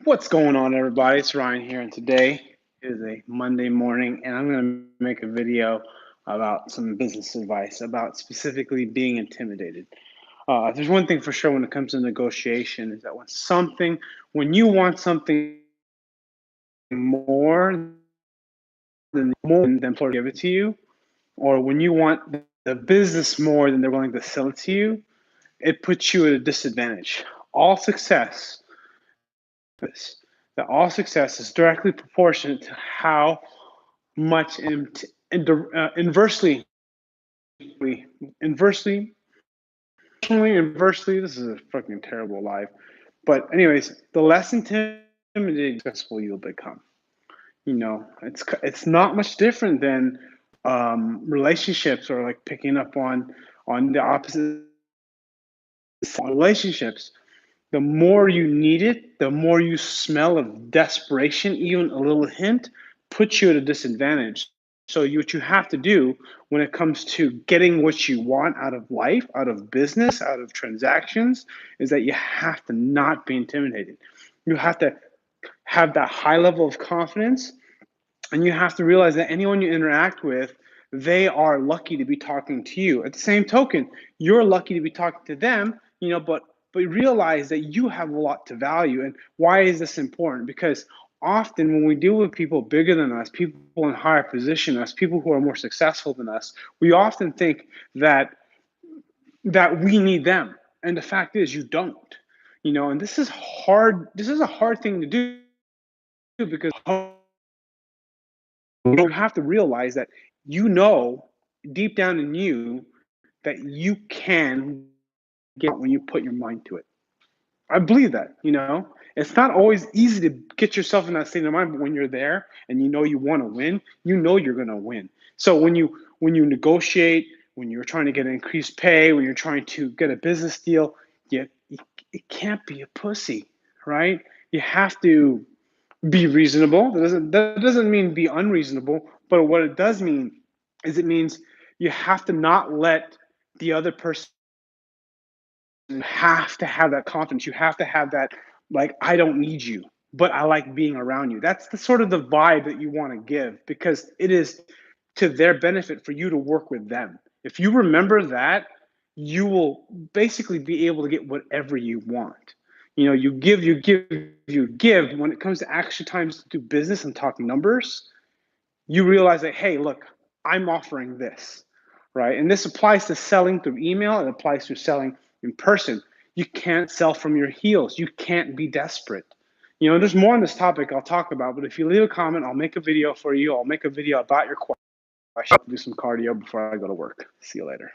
What's going on, everybody? It's Ryan here, and today is a Monday morning, and I'm going to make a video about some business advice about specifically being intimidated. There's one thing for sure when it comes to negotiation is that when you want something more than the employer give it to you, or when you want the business more than they're willing to sell it to you, it puts you at a disadvantage. All success that all success is directly proportionate to how much inversely, this is a fucking terrible life. But anyways, the less intimidating successful you'll become. You know, it's not much different than relationships, or like picking up on the opposite relationships. The more you need it, the more you smell of desperation, even a little hint, puts you at a disadvantage. So what you have to do when it comes to getting what you want out of life, out of business, out of transactions, is that you have to not be intimidated. You have to have that high level of confidence, and you have to realize that anyone you interact with, they are lucky to be talking to you. At the same token, you're lucky to be talking to them, but realize that you have a lot to value. And why is this important? Because often when we deal with people bigger than us, people in higher position than us, people who are more successful than us, we often think that we need them. And the fact is you don't. And this is hard. This is a hard thing to do because you have to realize that deep down in you that you can get when you put your mind to it. I believe that. It's not always easy to get yourself in that state of mind, but when you're there and you want to win, you're going to win. So when you negotiate, when you're trying to get an increased pay, when you're trying to get a business deal, it can't be a pussy, right? You have to be reasonable. That doesn't mean be unreasonable, but what it does mean is it means you have to not let the other person. You have to have that confidence. You have to have that, like, I don't need you, but I like being around you. That's the sort of the vibe that you want to give, because it is to their benefit for you to work with them. If you remember that, you will basically be able to get whatever you want. You give, you give, you give. When it comes to actual times to do business and talk numbers, you realize that, hey, look, I'm offering this, right? And this applies to selling through email. It applies to selling in person. You can't sell from your heels. You can't be desperate. There's more on this topic I'll talk about, but if you leave a comment, I'll make a video for you. I'll make a video about your question. Do some cardio before I go to work. See you later.